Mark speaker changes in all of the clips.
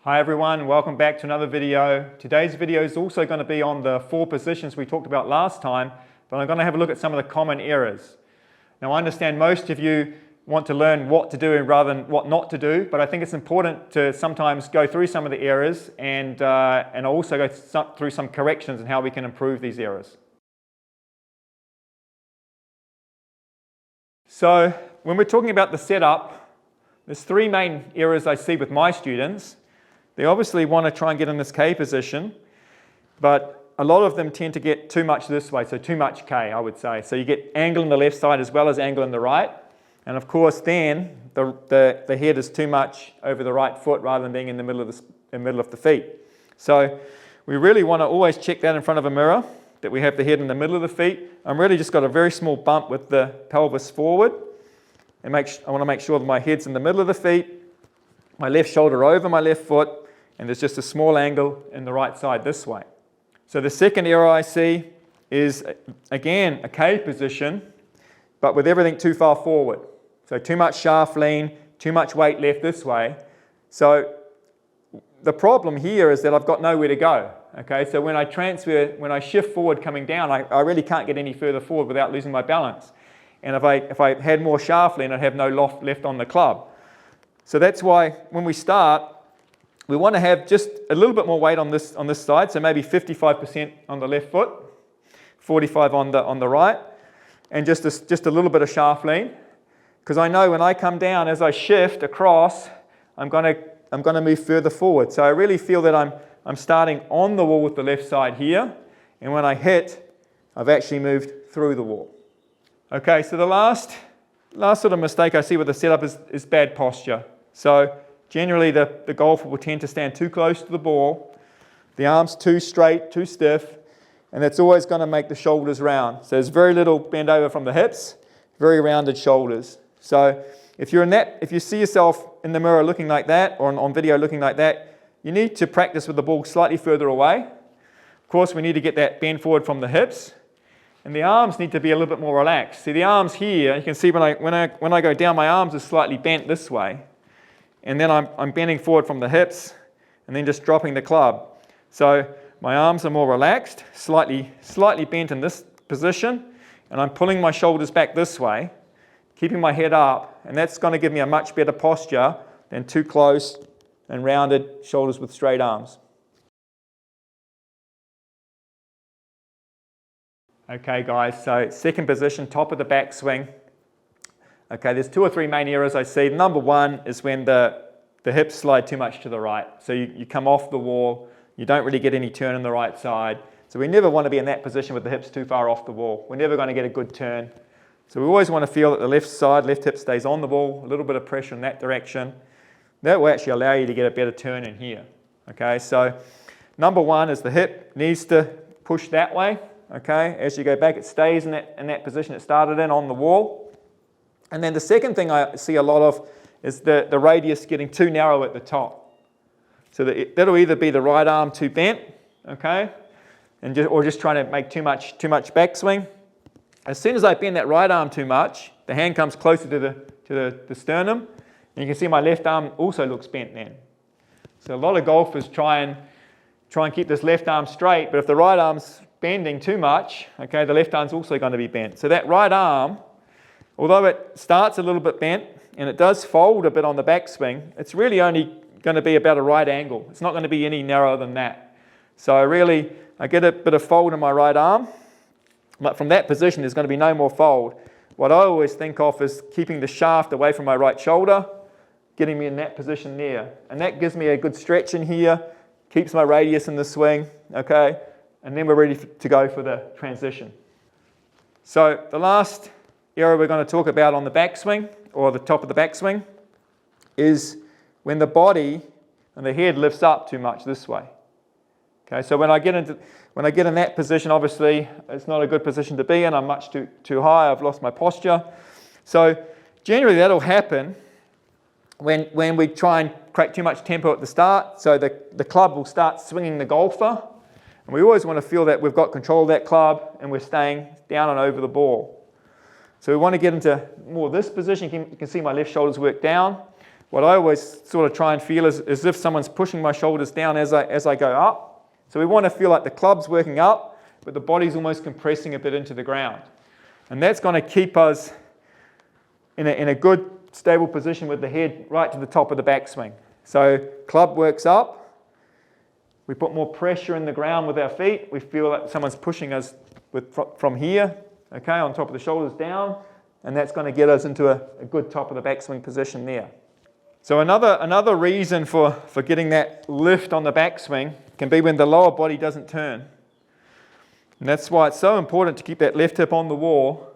Speaker 1: Hi everyone, welcome back to another video. Today's video is also going to be on the 4 positions we talked about last time, but I'm going to have a look at some of the common errors. Now I understand most of you want to learn what to do rather than what not to do, but I think it's important to sometimes go through some of the errors and also go through some corrections and how we can improve these errors. So when we're talking about the setup, there's 3 main errors I see with my students. They obviously want to try and get in this K position, but a lot of them tend to get too much this way, so too much K, I would say. So you get angle on the left side as well as angle on the right, and of course then the head is too much over the right foot rather than being in the middle of the feet. So we really want to always check that in front of a mirror, that we have the head in the middle of the feet. I'm really just got a very small bump with the pelvis forward, and I want to make sure that my head's in the middle of the feet, my left shoulder over my left foot, and there's just a small angle in the right side this way. So the second error I see is, again, a K position, but with everything too far forward. So too much shaft lean, too much weight left this way. So the problem here is that I've got nowhere to go. Okay, so when I shift forward coming down, I really can't get any further forward without losing my balance. And if I had more shaft lean, I'd have no loft left on the club. So that's why when we start, we want to have just a little bit more weight on this side, so maybe 55% on the left foot, 45 on the right, and just a little bit of shaft lean, because I know when I come down, as I shift across, I'm going to move further forward. So I really feel that I'm starting on the wall with the left side here, and when I hit, I've actually moved through the wall. Okay, so the last sort of mistake I see with the setup is bad posture. So generally the golfer will tend to stand too close to the ball, the arms too straight, too stiff, and that's always going to make the shoulders round. So there's very little bend over from the hips, very rounded shoulders. So if you see yourself in the mirror looking like that, or on video looking like that, you need to practice with the ball slightly further away. Of course, we need to get that bend forward from the hips, and the arms need to be a little bit more relaxed. See, the arms here, you can see when I go down, my arms are slightly bent this way. And then I'm bending forward from the hips and then just dropping the club. So my arms are more relaxed, slightly bent in this position, and I'm pulling my shoulders back this way, keeping my head up, and that's going to give me a much better posture than too close and rounded shoulders with straight arms. Okay guys, so second position, top of the backswing. Okay, there's 2 or 3 main errors I see. Number 1 is when the hips slide too much to the right. So you come off the wall, you don't really get any turn on the right side. So we never want to be in that position with the hips too far off the wall. We're never going to get a good turn. So we always want to feel that the left hip stays on the ball, a little bit of pressure in that direction. That will actually allow you to get a better turn in here. Okay, so number 1 is the hip needs to push that way. Okay, as you go back, it stays in that position it started in on the wall. And then the second thing I see a lot of is the radius getting too narrow at the top. So that'll either be the right arm too bent, okay, or just trying to make too much backswing. As soon as I bend that right arm too much, the hand comes closer to the sternum, and you can see my left arm also looks bent then. So a lot of golfers try and keep this left arm straight, but if the right arm's bending too much, okay, the left arm's also going to be bent. So that right arm, although it starts a little bit bent and it does fold a bit on the backswing, it's really only going to be about a right angle. It's not going to be any narrower than that. So I get a bit of fold in my right arm, but from that position there's going to be no more fold. What I always think of is keeping the shaft away from my right shoulder, getting me in that position there. And that gives me a good stretch in here, keeps my radius in the swing, okay? And then we're ready to go for the transition. So the last error we're going to talk about on the backswing, or the top of the backswing, is when the body and the head lifts up too much this way. Okay, so when I get in that position, obviously it's not a good position to be in. I'm much too high. I've lost my posture. So generally that'll happen when we try and create too much tempo at the start. So the club will start swinging the golfer, and we always want to feel that we've got control of that club and we're staying down and over the ball. So we want to get into more this position. You can see my left shoulders work down. what I always sort of try and feel is as if someone's pushing my shoulders down as I go up. So we want to feel like the club's working up, but the body's almost compressing a bit into the ground. And that's going to keep us in a good, stable position with the head right to the top of the backswing. So club works up, we put more pressure in the ground with our feet, we feel like someone's pushing us from here, okay, on top of the shoulders down, and that's going to get us into a good top of the backswing position there. So another reason for getting that lift on the backswing can be when the lower body doesn't turn. And that's why it's so important to keep that left hip on the wall,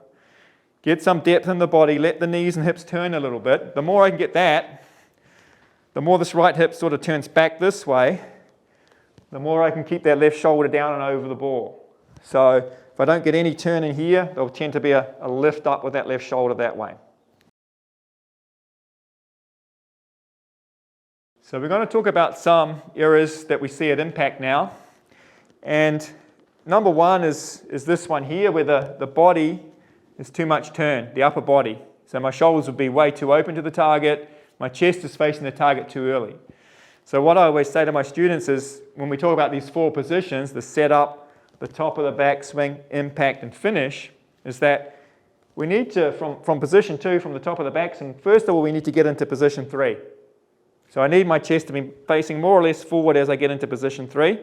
Speaker 1: get some depth in the body, let the knees and hips turn a little bit. The more I can get that, the more this right hip sort of turns back this way, the more I can keep that left shoulder down and over the ball. So if I don't get any turn in here, there'll tend to be a lift up with that left shoulder that way. So we're going to talk about some errors that we see at impact now. And number one is this one here, where the body is too much turn, the upper body. So my shoulders would be way too open to the target, my chest is facing the target too early. So what I always say to my students is, when we talk about these 4 positions, the setup, the top of the backswing, impact and finish, is that we need to, from position 2, from the top of the backswing, first of all we need to get into position 3. So I need my chest to be facing more or less forward as I get into position 3.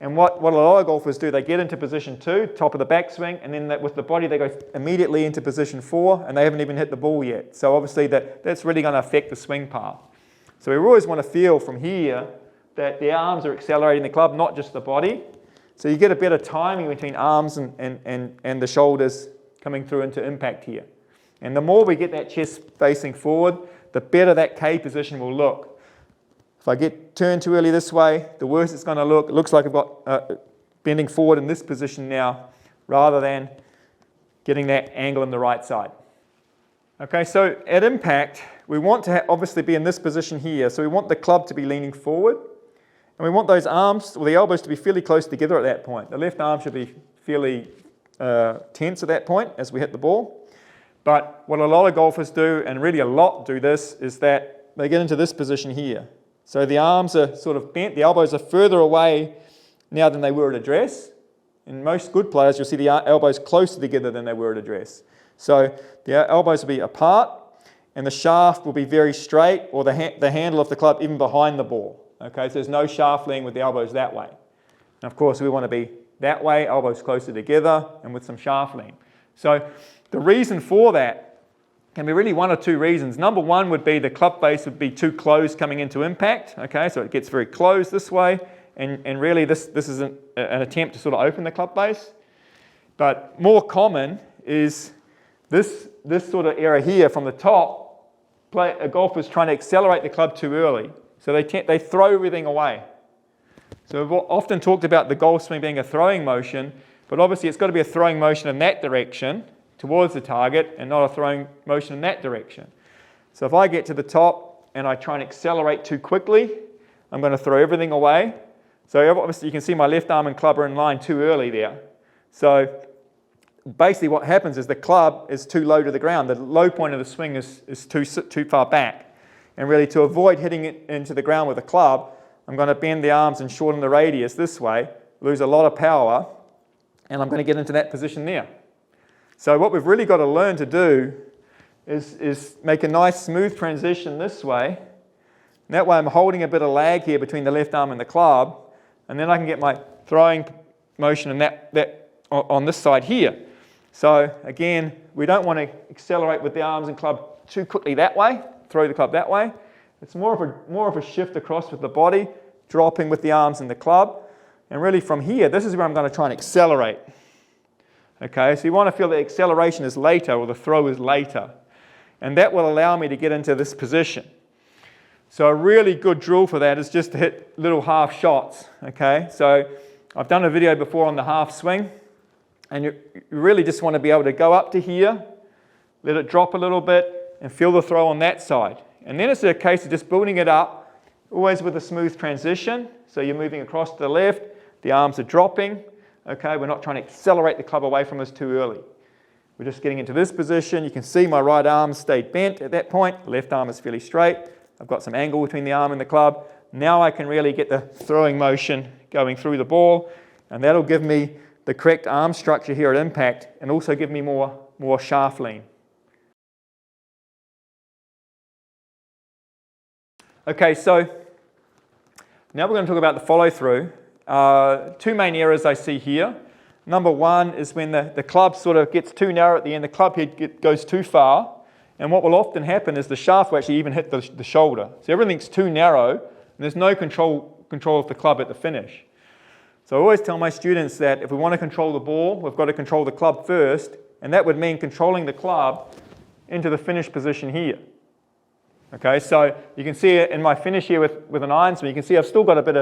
Speaker 1: And what a lot of golfers do, they get into position 2, top of the backswing, and then with the body they go immediately into position 4, and they haven't even hit the ball yet. So obviously that's really going to affect the swing path. So we always want to feel from here that the arms are accelerating the club, not just the body. So you get a better timing between arms and the shoulders coming through into impact here. And the more we get that chest facing forward, the better that K position will look. If I get turned too early this way, the worse it's going to look. It looks like I've got bending forward in this position now, rather than getting that angle in the right side. Okay, so at impact, we want to obviously be in this position here. So we want the club to be leaning forward, and we want those arms, or the elbows, to be fairly close together at that point. The left arm should be fairly tense at that point as we hit the ball. But what a lot of golfers do, and really a lot do this, is that they get into this position here. So the arms are sort of bent, the elbows are further away now than they were at address. In most good players, you'll see the elbows closer together than they were at address. So the elbows will be apart, and the shaft will be very straight, or the handle of the club even behind the ball. Okay, so there's no shaft lean with the elbows that way. And of course, we want to be that way, elbows closer together, and with some shaft lean. So the reason for that can be really 1 or 2 reasons. Number one would be the club face would be too close coming into impact. Okay, so it gets very close this way, and really this is an attempt to sort of open the club face. But more common is this sort of error here from the top. A golfer's trying to accelerate the club too early, so they throw everything away. So we've often talked about the golf swing being a throwing motion, but obviously it's got to be a throwing motion in that direction towards the target, and not a throwing motion in that direction. So if I get to the top and I try and accelerate too quickly, I'm going to throw everything away. So obviously you can see my left arm and club are in line too early there. So basically what happens is the club is too low to the ground. The low point of the swing is too far back. And really, to avoid hitting it into the ground with a club, I'm going to bend the arms and shorten the radius this way, lose a lot of power, and I'm going to get into that position there. So what we've really got to learn to do is make a nice smooth transition this way. And that way I'm holding a bit of lag here between the left arm and the club, and then I can get my throwing motion in that on this side here. So again, we don't want to accelerate with the arms and club too quickly that way, throw the club that way. It's more of a shift across with the body, dropping with the arms and the club. And really from here, this is where I'm going to try and accelerate. Okay, so you want to feel the acceleration is later, or the throw is later. And that will allow me to get into this position. So a really good drill for that is just to hit little half shots. Okay, so I've done a video before on the half swing, and you really just want to be able to go up to here, let it drop a little bit, and feel the throw on that side. And then it's a case of just building it up, always with a smooth transition. So you're moving across to the left, the arms are dropping. Okay, we're not trying to accelerate the club away from us too early. We're just getting into this position. You can see my right arm stayed bent at that point. The left arm is fairly straight. I've got some angle between the arm and the club. Now I can really get the throwing motion going through the ball, and that'll give me the correct arm structure here at impact and also give me more shaft lean. Okay, so now we're going to talk about the follow through. Two main errors I see here. Number one is when the club sort of gets too narrow at the end, the club head goes too far, and what will often happen is the shaft will actually even hit the shoulder. So everything's too narrow, and there's no control of the club at the finish. So I always tell my students that if we want to control the ball, we've got to control the club first, and that would mean controlling the club into the finish position here. Okay, so you can see it in my finish here with an iron swing, you can see I've still got a bit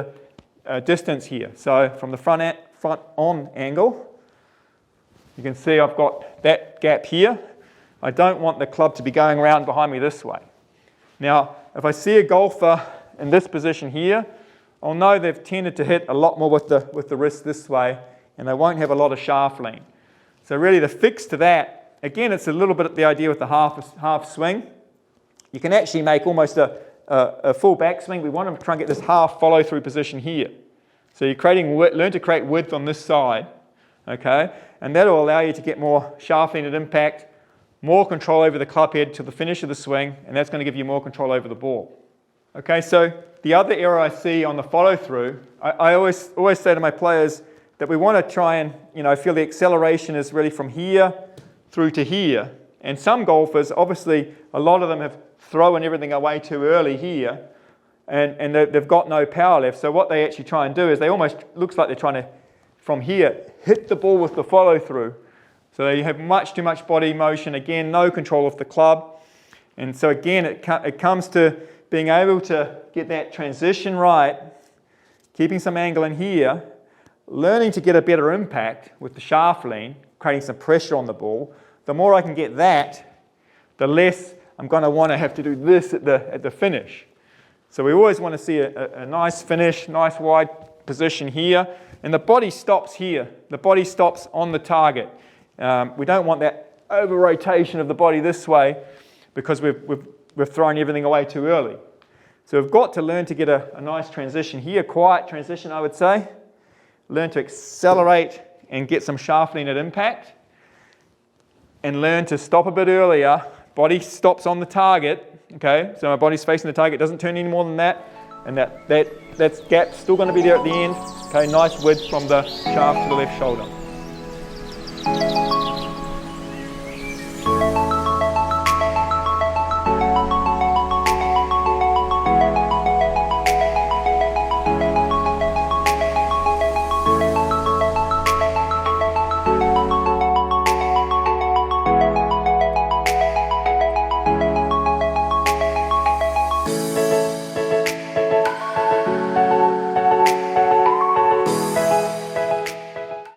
Speaker 1: of distance here. So from the front on angle, you can see I've got that gap here. I don't want the club to be going around behind me this way. Now, if I see a golfer in this position here, I'll know they've tended to hit a lot more with the wrist this way, and they won't have a lot of shaft lean. So really the fix to that, again, it's a little bit the idea with the half swing. You can actually make almost a full backswing. We want to try and get this half follow through position here. So you're learn to create width on this side, okay? And that'll allow you to get more shaft lean at impact, more control over the club head to the finish of the swing, and that's going to give you more control over the ball. Okay, so the other error I see on the follow through, I always say to my players that we want to try and, feel the acceleration is really from here through to here. And some golfers, obviously, a lot of them have thrown everything away too early here, and they've got no power left. So what they actually try and do is looks like they're trying to, from here, hit the ball with the follow through. So you have much too much body motion, again, no control of the club. And so again, it comes to being able to get that transition right, keeping some angle in here, learning to get a better impact with the shaft lean, creating some pressure on the ball. The more I can get that, the less I'm going to want to have to do this at the finish. So we always want to see a nice finish, nice wide position here, and the body stops here. The body stops on the target. We don't want that over rotation of the body this way because we've thrown everything away too early. So we've got to learn to get a nice transition here, quiet transition I would say. Learn to accelerate and get some shaft lean at impact, and learn to stop a bit earlier. Body stops on the target, okay? So my body's facing the target, doesn't turn any more than that, and that gap's still going to be there at the end. Okay, nice width from the shaft to the left shoulder.